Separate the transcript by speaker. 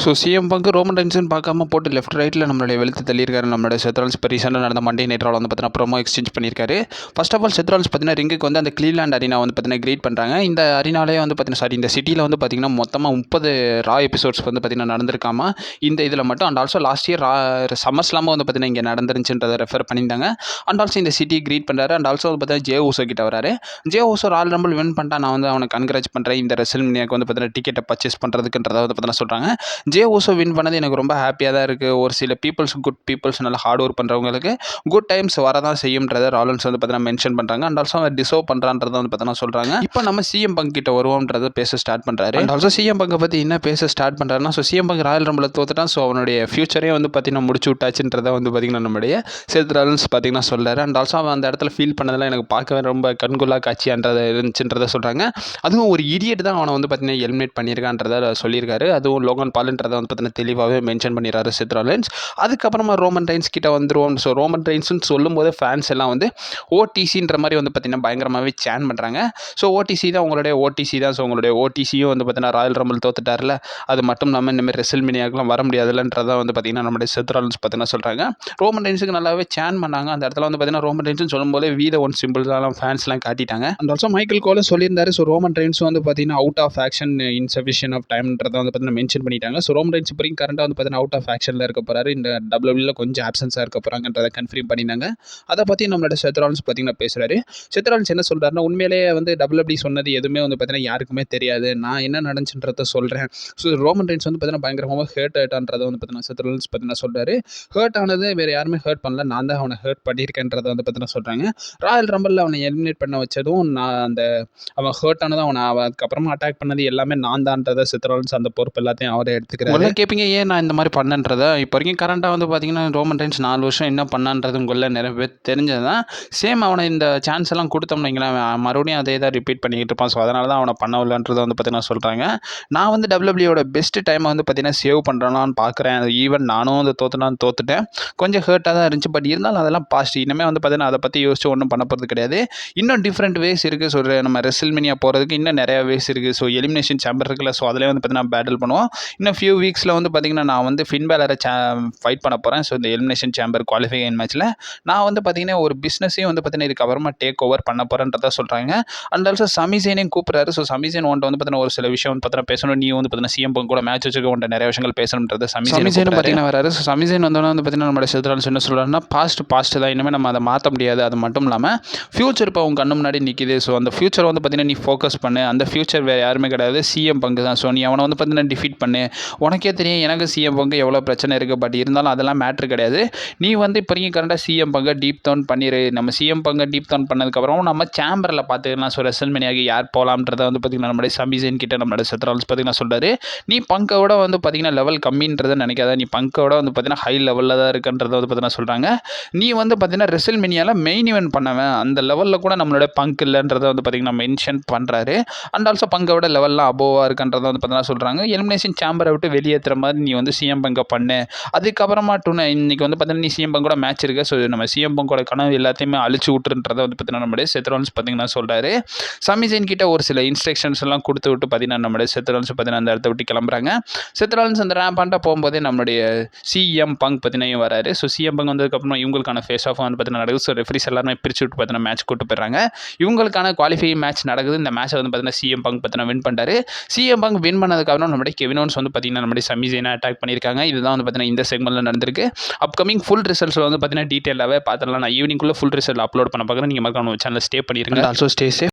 Speaker 1: So CM bunk Roman ரெயின்ஸ்னு பார்க்காம போட்டு left ரைட்டில் நம்மளுடைய வெளுத்து தள்ளியிருக்காரு. நம்மளுடைய செத் ராலின்ஸ் இப்போ ரீசெண்டாக நடந்த மண்டே நைட் ராவில் வந்து பார்த்தீங்கன்னா ப்ரோமோ எக்ஸ்சேஞ்ச் பண்ணியிருக்காரு. ஃபர்ஸ்ட் ஆஃப் ஆல் செத் ராலின்ஸ் பார்த்தீங்கன்னா ரிங்குக்கு வந்து அந்த கிளீவ்லாண்ட் அரினா வந்து பார்த்தீங்கன்னா கிரீட் பண்ணுறாங்க. இந்த அரினாலே வந்து பார்த்தீங்கன்னா இந்த சிட்டியில் வந்து பார்த்தீங்கன்னா மொத்தமாக 30 ரா எபிசோட்ஸ் வந்து பார்த்தீங்கன்னா நடந்திருக்காமா இந்த இதில் மட்டும். And also last year summer ஸ்லாமும் வந்து பார்த்தீங்கன்னா இங்கே நடந்துருச்சுன்றதை ரெஃபர் பண்ணியிருந்தாங்க. அண்ட் ஆல்சோ இந்த சிட்டியை கிரீட் பண்ணுறாரு. அண்ட் ஆல்சோ வந்து பார்த்தீங்கன்னா ஜே ஊசோ கிட்ட வராரு. J Uso Royal rumble win பண்ணிட்டா நான் வந்து அவனை கன்கிராச் பண்ணுறேன் இந்த ரெசல்மேனியாக்கு வந்து பார்த்தீங்கன்னா டிக்கெட்டை பர்ச்சேஸ் பண்ணுறதுக்குன்றதை வந்து பார்த்தீங்கன்னா சொல்கிறாங்க. ஜே ஊசோ வின் பண்ணது எனக்கு ரொம்ப ஹாப்பியாக தான் இருக்குது. ஒரு சில பீப்புள்ஸ் குட் பீப்புள்ஸ் நல்லா ஹார்ட் ஒர்க் பண்ணுறவங்களுக்கு குட் டைம்ஸ் வரதான் செய்யும்ன்றதை ராலன்ஸ் வந்து பார்த்தீங்கன்னா மென்ஷன் பண்ணுறாங்க. அண்ட் ஆல்சோ அவர் டிசர்வ் பண்ணுறான்றதை வந்து பார்த்தீங்கன்னா சொல்கிறாங்க. இப்போ நம்ம சிஎம் பங்க் கிட்ட வருவோம்ன்றதை பேச ஸ்டார்ட் பண்ணுறாரு. அண்ட் ஆல்சோ சிஎம் பங்கை பற்றி என்ன பேச ஸ்டார்ட் பண்ணுறாருன்னா, ஸோ சிஎம் பங்க் ராயல் ரம்பில் தோத்துட்டான். ஸோ அவனுடைய ஃபியூச்சரே வந்து பார்த்தீங்கன்னா முடிச்சு விட்டாச்சுன்றதை வந்து பார்த்தீங்கன்னா நம்மளுடைய செத் ராலின்ஸ் பார்த்தீங்கன்னா சொல்கிறாரு. அண்ட் ஆல்சோ அவன் அந்த இடத்துல ஃபீல் பண்ணதெல்லாம் எனக்கு பார்க்கவே ரொம்ப கண்கொள்ளா காட்சியான்றதை இருந்துச்சுன்றதை சொல்கிறாங்க. அதுவும் ஒரு இடியட் தான் அவனை வந்து பார்த்தீங்கன்னா எலிமினேட் பண்ணியிருக்கான்றதை சொல்லியிருக்காரு. அதுவும் லோகன் பால்ன்றதை வந்து பார்த்தீங்கன்னா தெளிவாகவே மென்ஷன் பண்ணிடுறாரு செத் ராலின்ஸ். அதுக்கப்புறமா ரோமன் ரெயின்ஸ் கிட்ட வந்துருவோம். ஸோ ரோமன் ரெயின்ஸ்னு சொல்லும்போது ஃபேன்ஸ் எல்லாம் வந்து ஓடிசின்ற மாதிரி வந்து பார்த்தீங்கன்னா பயங்கரமாகவே சேன் பண்ணுறாங்க. ஸோ ஓடிசி தான் உங்களுடைய ஓடிசி தான். ஸோ உங்களுடைய ஓடிசியும் வந்து பார்த்தீங்கன்னா ராயல் ரம்பிள் தோத்துட்டார்ல, அது மட்டும் இல்லாமல் இந்தமாதிரி ரெசல்மேனியாக்கெலாம் வர முடியாதுலன்றதை வந்து பார்த்தீங்கன்னா நம்மளுடைய செத் ராலின்ஸ் பார்த்தீங்கன்னா சொல்கிறாங்க. ரோமன் ரெயின்ஸுக்கு நல்லாவே சேன் பண்ணாங்க. அந்த இடத்துல வந்து பார்த்தீங்கன்னா ரோமன் ரெயின்ஸ்னு சொல்லும்போது வீத ஒன் சிம்பிள்ஸ்லாம் ஃபேன்ஸ்லாம் காட்டிட்டாங்க. அண்ட் ஆல்சோ மைக்கேல் கோலும் சொல்லியிருந்தாரு. ஸோ ரோமன் ரெயின்ஸ் வந்து பார்த்தீங்கன்னா out of action insufficient of டைம்ன்றதை வந்து பார்த்தீங்கன்னா மென்ஷன் பண்ணிட்டாங்க. ஸோ ரோமன் ரெயின்ஸ் இப்போதைக்கு கரண்டாக வந்து பார்த்தீங்கன்னா அவுட் ஆஃப் ஆக்ஷனில் இருக்க போகிறாரு. இந்த டபிள்யூல கொஞ்சம் ஆப்சன்ஸாக இருக்க போகிறாங்கன்றதை கன்ஃபார்ம் பண்ணியிருந்தாங்க. அதை பற்றி நம்மளோட செத் ராலின்ஸ் பார்த்தீங்கன்னா பேசுகிறாரு. செத் ராலின்ஸ் என்ன சொல்கிறாருன்னா, உண்மையிலேயே வந்து டபிள்யூ சொன்னது எதுவுமே வந்து பார்த்தீங்கன்னா யாருக்குமே தெரியாது, நான் என்ன நடந்துச்சுன்றதை சொல்கிறேன். ஸோ ரோமன் ரெயின்ஸ் வந்து பார்த்தீங்கன்னா பயங்கரமாக ஹேர்ட் ஆகிட்டான்றதை வந்து பார்த்தீங்கன்னா செத் ராலின்ஸ் பார்த்தீங்கன்னா சொல்கிறாரு. ஹேர்ட் ஆனது வேறு யாருமே ஹேர்ட் பண்ணல, நான் தான் அவனை ஹேர்ட் பண்ணியிருக்கேன்றதை வந்து பார்த்தீங்கன்னா சொல்கிறாங்க. ராயல் ரம்பிளில் அவனை எலிமினேட் பண்ண வச்சதும் நான் அவன் ஹேர்ட் ஆனதும் அவனை அதுக்கப்புறமா அட்டாக் பண்ணது எல்லாமே நான் தான்றதை செத் ராலின்ஸ் அந்த பொறுப்பு எல்லாத்தையும் அவரே எடுத்துக்கிறாரு. கேட்பீங்க ஏன் நான் இந்த மாதிரி பண்ணன்றதை. இப்போ வரைக்கும் கரண்டாக வந்து பார்த்தீங்கன்னா ரோமன் ரெயின்ஸ் 4 வருஷம் என்ன பண்ணான்றது உங்களில் நிறைய பேர் தெரிஞ்சது தான். சேம் அவனை இந்த சான்ஸ் எல்லாம் கொடுத்தோம்னு வைங்களேன், மறுபடியும் அதே தான் ரிப்பீட் பண்ணிக்கிட்டு இருப்பான். ஸோ அதனால தான் அவனை பண்ணவில்லைன்றதை வந்து பார்த்தீங்கன்னா சொல்கிறாங்க. நான் வந்து டபிள்யூபிள்யூட பெஸ்ட் டைமை வந்து பார்த்தீங்கன்னா சேவ் பண்ணுறானான்னு பார்க்குறேன். ஈவன் நானும் வந்து தோத்துட்டேன். கொஞ்சம் ஹேர்ட்டாக தான் இருந்துச்சு. பட் இருந்தாலும் அதெல்லாம் பாஸ்ட். இனிமேல் வந்து பார்த்தீங்கன்னா அதை பற்றி யோசிச்சு ஒன்றும் பண்ண போகிறது கிடையாது. இன்னும் டிஃப்ரெண்ட் வேஸ் இருக்குது. ஸோ நம்ம ரெசல்மேனியா போகிறதுக்கு இன்னும் நிறையா வேஸ் இருக்குது. ஸோ எலிமினேஷன் சாம்பர் இருக்குல்ல, ஸோ அதிலே வந்து பார்த்தீங்கன்னா பேட்டில் பண்ணுவோம். இன்னும் ஃபியூ வீக்ஸில் வந்து பார்த்தீங்கன்னா நான் வந்து ஃபின் பேலரை ஃபைட் பண்ண போகிறேன். ஸோ இந்த எலிமினேஷன் சாம்பர் குவாலிஃபைங் மேட்ச்சில் நான் வந்து பார்த்தீங்கன்னா ஒரு பிஸ்னஸையும் வந்து பார்த்தீங்கன்னா இதுக்கப்புறமா டேக் ஓவர் பண்ண போகிறேன்றதை சொல்கிறாங்க. அண்ட் ஆல்சோ சமிசேனையும் கூப்பிட்றாரு. ஸோ சமிசேன் ஒன்ட்ட வந்து பார்த்தீங்கன்னா ஒரு சில விஷயம் வந்து பார்த்தீங்கன்னா பேசணும். நீ வந்து பார்த்தீங்கன்னா சிஎம் பங்க் கூட மேட்ச் வச்சுக்க ஒன்ட்ட நிறைய விஷயங்கள் பேசணுன்றது சமிசேன் பார்த்தீங்கன்னா வராரு. ஸோ சமிசேன் வந்தோன்னா வந்து பார்த்தீங்கன்னா நம்மளோட செத் ராலின்ஸ் என்ன சொல்கிறாருன்னா, பாஸ்ட் தான், இனிமேல் நம்ம அதை மாற்ற முடியாது. அது மட்டும் இல்லாமல் ஃபியூச்சர் இப்போ உங்கள் கண்ணு முன்னாடி நிற்கிது. ஸோ அந்த ஃபியூச்சர் வந்து பார்த்தீங்கன்னா நீ ஃபோக்கஸ் பண்ணு. அந்த ஃபியூச்சர் வேறு யாருமே கிடையாது, சிஎம் பங்க் தான். ஸோ நீ அவனை வந்து பார்த்தீங்கன்னா டிஃபீட் பண்ணு. உனக்கே தெரியும் எனக்கு சிஎம் பங்க் எவ்வளோ பிரச்சனை இருக்குது. பட் இருந்தாலும் அதெல்லாம் மேட்ரு கிடையாது. நீ வந்து இப்போ நீங்கள் கரெக்டாக சிஎம் பங்கை டீப் டவுன் பண்ணிடு. நம்ம சிஎம் பங்கை டீப் டவுன் பண்ணதுக்கப்புறம் நம்ம சேம்பரில் பார்த்துக்கலாம். ஸோ ரெசல்மேனியாக்கு யார் போகலாம்ன்றதை வந்து பார்த்தீங்கன்னா நம்மளுடைய சமிசேன் கிட்ட நம்மளோட செத் ராலின்ஸ் பார்த்தீங்கன்னா சொல்கிறாரு. நீ பங்கோட வந்து பார்த்தீங்கன்னா லெவல் கம்மின்றதை நினைக்காத. நீ பங்கோட வந்து பார்த்தீங்கன்னா ஹை லெவலில் தான் இருக்குன்றதை வந்து பார்த்தீங்கன்னா சொல்கிறாங்க. நீ வந்து பார்த்தீங்கன்னா ரெசல்மேனியாவில் மெயின் ஈவென்ட் பண்ணவன், அந்த லெவலில் கூட நம்மளோட பங்க் இல்லைன்றதை வந்து பார்த்தீங்கன்னா மென்ஷன் பண்ணுறாரு. அண்ட் ஆல்சோ பங்கோட லெவல்லாம் அபோவாக இருக்குன்றதை வந்து பார்த்தீங்கன்னா சொல்கிறாங்க. எலிமினேஷன் சாம்பரை விட்டு வெளியேற்றுற மாதிரி நீ வந்து சிஎம் பங்கை பண்ணு. அதுக்கப்புறமா இன்னைக்கு வந்து பார்த்தீங்கன்னா நீ சிஎம் பங்கோட மேட்ச் இருக்கு. ஸோ நம்ம சிஎம் பங்கோட கனவு எல்லாத்தையுமே அழிச்சு விட்டுருன்றதை வந்து பார்த்தீங்கன்னா நம்மளுடைய செத் ராலின்ஸ் பார்த்தீங்கன்னா சொல்கிறாரு. சமிசேன் கிட்ட ஒரு சில இன்ஸ்ட்ரக்ஷன்ஸ் எல்லாம் கொடுத்து விட்டு பார்த்தீங்கன்னா நம்மளுடைய செத் ராலின்ஸ் பார்த்தீங்கன்னா அந்த இடத்த விட்டு கிளம்புறாங்க. செத் ராலின்ஸ் அந்த ரேம்பாண்டா போகும்போதே நம்மளுடைய சிஎம் பங்க் பார்த்தீங்கன்னா வராரு. ஸோ சிஎம் பங்க் வந்ததுக்கப்புறம் இவங்களுக்கான ஃபேஸ் ஆஃப் வந்து பார்த்தீங்கன்னா நடக்குது. ஸோ ரெஃப்ரீஸ் எல்லாருமே பிரிச்சு விட்டு பார்த்தீங்கன்னா மேட்ச் கூட்டு போயிடுறாங்க. இவங்களுக்கான குவாலிஃபைங் மேட்ச் நடக்குது. இந்த மேட்சை வந்து பார்த்தீங்கன்னா சிஎம் பங்க் பார்த்தீங்கன்னா வின் பண்ணிட்டாரு. சிஎம் பங்க் வின் பண்ணதுக்கப்புறம் நம்மளுடைய கெவின் ஓவன்ஸ் வந்து பார்த்தீங்கன்னா நம்மளுடைய சமிசேனை அட்டாக் பண்ணியிருக்காங்க. இதுதான் வந்து பார்த்தீங்கன்னா இந்த செக்மெண்ட்டில் நடந்திருக்கு. அப்கமிங் ஃபுல் ரிசல்ட்ஸ் வந்து பார்த்தீங்கன்னா டீட்டெயிலாகவே பார்த்துடலாம். நான் ஈவினிங்குள்ளே ஃபுல் ரிசல்ட் அப்லோட் பண்ண பார்க்குறேன். நீங்கள் மறக்காம சேனல் ஸ்டே பண்ணிடுங்க. Also stay safe.